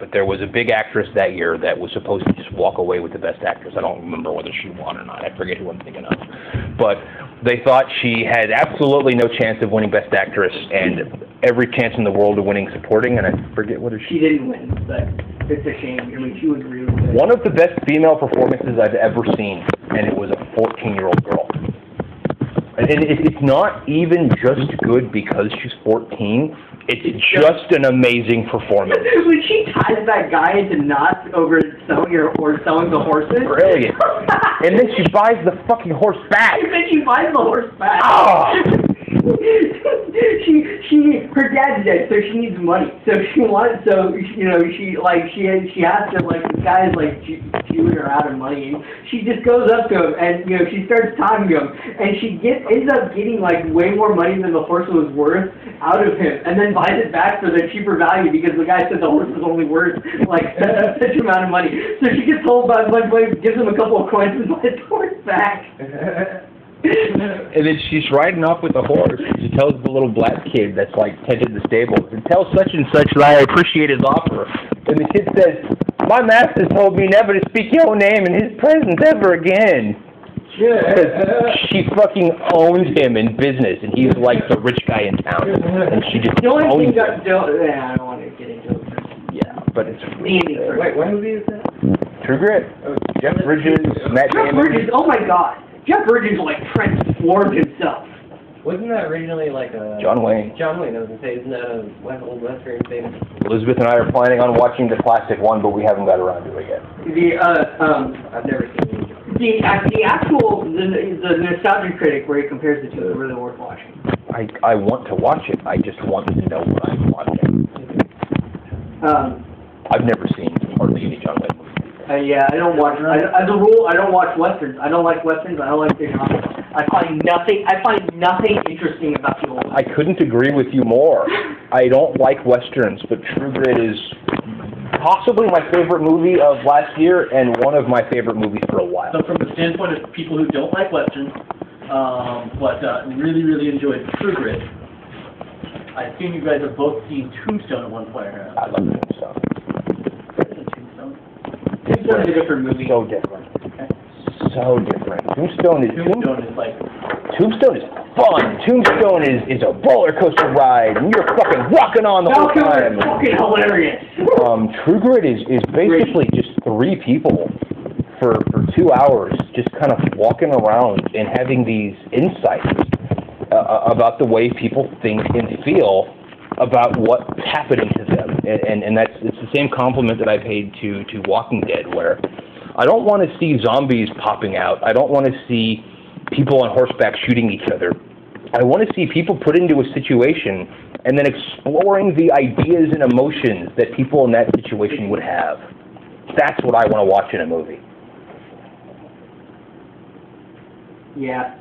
but there was a big actress that year that was supposed to just walk away with the Best Actress. I don't remember whether she won or not. I forget who I'm thinking of. But they thought she had absolutely no chance of winning Best Actress and every chance in the world of winning supporting, and I forget whether she didn't win, but it's a shame. I mean, she was really good. One of the best female performances I've ever seen, and it was a 14-year-old girl. And it's not even just good because she's 14. It's just an amazing performance. When she ties that guy into knots over selling the horses. Brilliant. And then she buys the fucking horse back. And then she buys the horse back. Oh. Her dad's dead, so she needs money. So she has to, like, the guy's like chewing her out of money, and she just goes up to him, and she starts talking to him, and she ends up getting like way more money than the horse was worth out of him, and then buys it back for the cheaper value because the guy said the horse was only worth like such amount of money. So she gets told by much money, gives him a couple of coins, and buys the horse back. And then she's riding off with the horse. She tells the little black kid that's like tended the stables, and tell such and such that I appreciate his offer. And the kid says, "My master told me never to speak your name in his presence ever again." Because she fucking owns him in business, and he's like the rich guy in town, and she just owns him. I don't want to get into it. Yeah, but it's Wait, what movie is that? True Grit. Jeff Bridges, Matt Damon. Jeff Bridges, oh my God. Jeff Bridges like transformed himself. Wasn't that originally like a... John Wayne. John Wayne, I was going to say, isn't that a old Western thing? Elizabeth and I are planning on watching the classic one, but we haven't got around to it yet. I've never seen it. The nostalgia critic where he compares the two are really worth watching. I want to watch it. I just want to know what I'm watching. I've never seen hardly any John Wayne movies. Yeah, I don't watch. As a rule, I don't watch westerns. I don't like westerns. I don't like the genre. I find nothing interesting about the old. I couldn't agree with you more. I don't like westerns, but True Grit is possibly my favorite movie of last year and one of my favorite movies for a while. So from the standpoint of people who don't like westerns, but really, really enjoyed True Grit, I assume you guys have both seen Tombstone at one point or another. I love Tombstone. Tombstone is a different movie. So different. Okay. So different. Tombstone is like... Tombstone is fun. Tombstone is a roller coaster ride, and you're fucking rocking on the whole time. It's fucking hilarious. True Grit is basically just three people for 2 hours just kind of walking around and having these insights about the way people think and feel about what's happening to them. And it's the same compliment that I paid to Walking Dead, where I don't want to see zombies popping out. I don't want to see people on horseback shooting each other. I want to see people put into a situation and then exploring the ideas and emotions that people in that situation would have. That's what I want to watch in a movie. Yeah.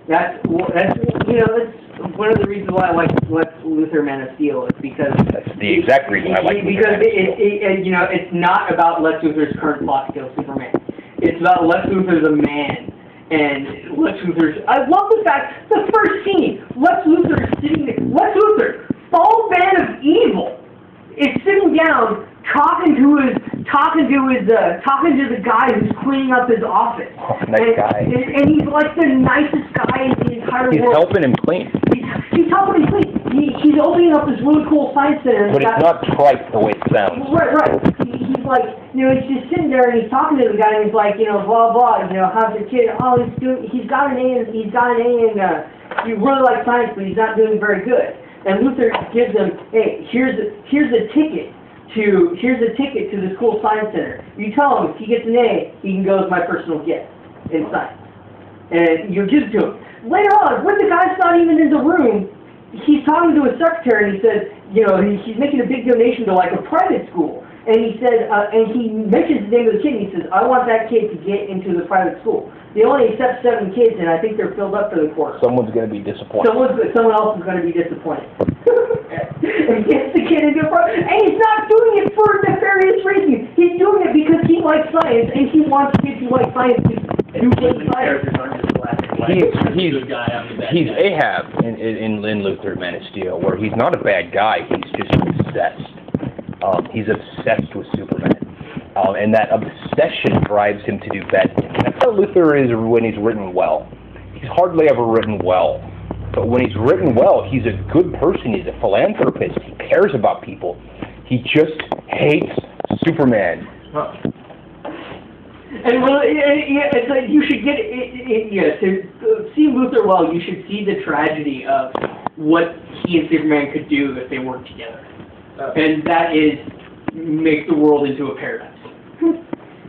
That's one of the reasons why I like Lex Luthor Man of Steel is because that's the exact reason I like because it's not about Lex Luthor's current plot to kill Superman. It's about Lex Luthor the man, and Lex Luthor's. I love the fact the first scene, Lex Luthor is sitting there. Lex Luthor, full man of evil, is sitting down talking to the guy who's cleaning up his office. Oh, nice guy. And he's like the nicest guy in the entire world. He's helping him clean. He's helping him clean. He's opening up this really cool science center. But it's not trite the way it sounds. Right. He's like, he's just sitting there and he's talking to the guy and he's like, blah blah, how's your kid? Oh, he's got an A and he really likes science, but he's not doing very good. And Luthor gives him, hey, here's a ticket to this cool science center. You tell him if he gets an A, he can go as my personal gift in science. And you give it to him. Later on, when the guy's not even in the room, he's talking to his secretary and he says, he's making a big donation to like a private school. And he said, and he mentions the name of the kid and he says, I want that kid to get into the private school. They only accept 7 kids and I think they're filled up for the course. Someone's going to be disappointed. Someone else is going to be disappointed. And gets the kid into front, and he's not doing it for nefarious reasons. He's doing it because he likes science, and he wants kids who like science to do good science. He's Ahab in Luthor Man of Steel, where he's not a bad guy. He's just obsessed. He's obsessed with Superman. And that obsession drives him to do bad things. That's how Luthor is when he's written well. He's hardly ever written well. But when he's written well, he's a good person. He's a philanthropist. He cares about people. He just hates Superman. Huh. And well, it's like you should get to see Luthor well. You should see the tragedy of what he and Superman could do if they worked together, and that is make the world into a paradise.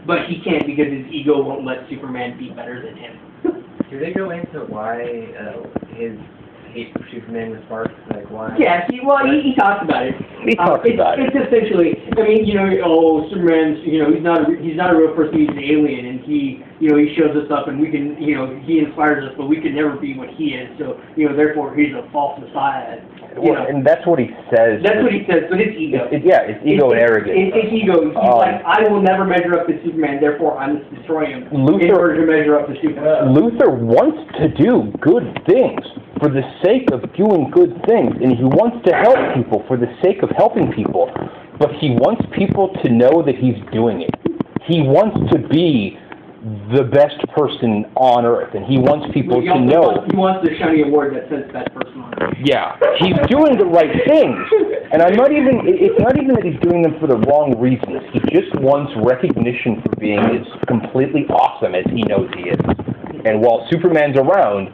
But he can't because his ego won't let Superman be better than him. Do they go into why his hate for Superman was sparked? Like why? Yeah, he talks about it. He talks about it. It's essentially, I mean, Superman's, he's not a real person. He's an alien, and he shows us up, and we can, he inspires us, but we can never be what he is. So, therefore, he's a false messiah. And that's what he says. That's what he says, but it's ego. It's ego and arrogance. It's ego. He's like, I will never measure up to Superman, therefore I must destroy him in order to measure up to Superman. Luthor wants to do good things for the sake of doing good things, and he wants to help people for the sake of helping people, but he wants people to know that he's doing it. He wants to be the best person on Earth, and he wants people to know. He wants the shiny award that says best person on Earth. Yeah, he's doing the right things, and it's not even that he's doing them for the wrong reasons. He just wants recognition for being as completely awesome as he knows he is. And while Superman's around,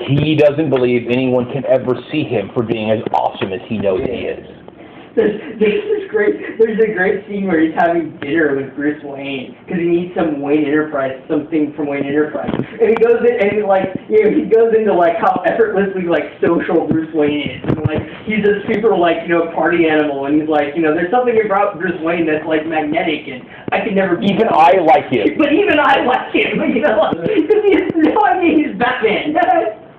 he doesn't believe anyone can ever see him for being as awesome as he knows he is. There's a great scene where he's having dinner with Bruce Wayne because he needs something from Wayne Enterprise, and he goes in and he goes into how effortlessly social Bruce Wayne is, and he's a super party animal, and he's there's something about Bruce Wayne that's magnetic, and I can never be. Even I like him. But even I like him, because he has no idea he's Batman.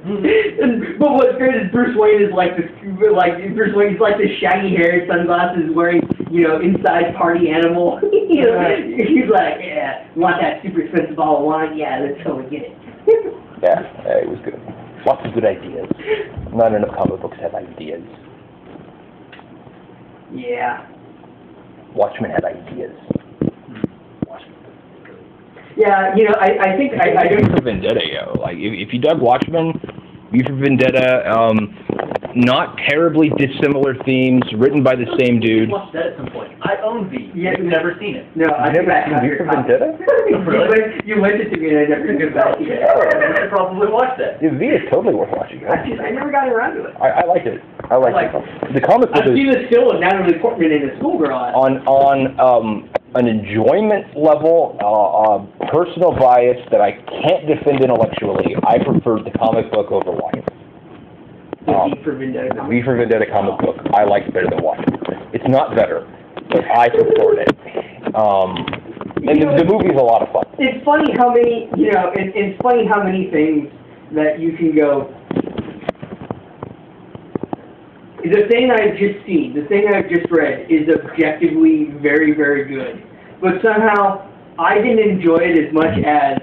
But what's great is Bruce Wayne is Bruce Wayne. He's this shaggy hair, sunglasses, wearing inside party animal. He's yeah, want that super expensive bottle of wine? Yeah, let's totally get it. Yeah, it was good. Lots of good ideas. Not enough comic books have ideas. Yeah. Watchmen had ideas. Yeah, I think I V for Vendetta, if you dug Watchmen, V for Vendetta, not terribly dissimilar themes, written by the same dude. I watched that at some point. I own V. Yeah, I've never seen it. No, I've never seen V for Vendetta? You lent it to me and I never took it back. I should probably watch that. Yeah, V is totally worth watching. I never got around to it. I like it. I like it. The comic book I've is seen the still with Natalie Portman in a schoolgirl. on an enjoyment level, personal bias that I can't defend intellectually. I preferred the comic book over Watchmen. The V for Vendetta comic. V for Vendetta comic book I liked better than Watchmen. It's not better, but I preferred it. And the movie's a lot of fun. It's funny how many, it's funny how many things that you can go. The thing I've just seen, the thing I've just read, is objectively very, very good. But somehow, I didn't enjoy it as much as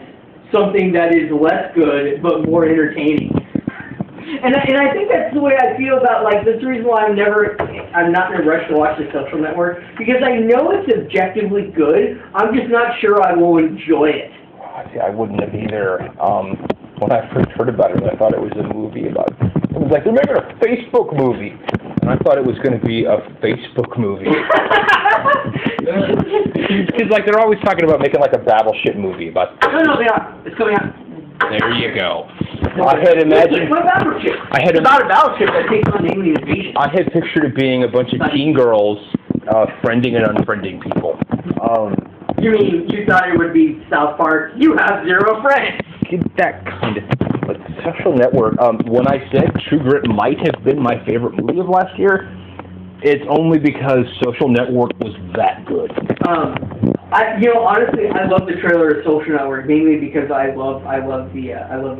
something that is less good, but more entertaining. And I think that's the way I feel about, that's the reason why I'm not in a rush to watch The Social Network, because I know it's objectively good, I'm just not sure I will enjoy it. See, I wouldn't have either. When I first heard about it, I thought it was a movie about, it was they're making a Facebook movie. And I thought it was going to be a Facebook movie. Because, they're always talking about making, a Battleship movie about... No, they are. It's coming out. There you go. I had imagined... It's about a battleship. It's about a battleship that takes on the alien invasion. I had pictured it being a bunch of teen girls friending and unfriending people. You mean you thought it would be South Park? You have zero friends. That kind of thing. But Social Network, when I said True Grit might have been my favorite movie of last year, it's only because Social Network was that good. Honestly, I love the trailer of Social Network mainly because I love the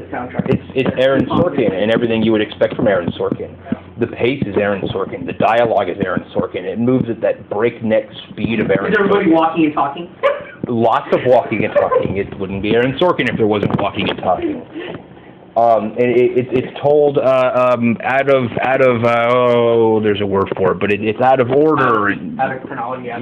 soundtrack. It's Aaron Sorkin and everything you would expect from Aaron Sorkin. The pace is Aaron Sorkin. The dialogue is Aaron Sorkin. It moves at that breakneck speed of Aaron Sorkin. Is everybody walking and talking? Lots of walking and talking. It wouldn't be Aaron Sorkin if there wasn't walking and talking. And it's told out of oh, there's a word for it, but it's out of order. Out of chronology. Yeah.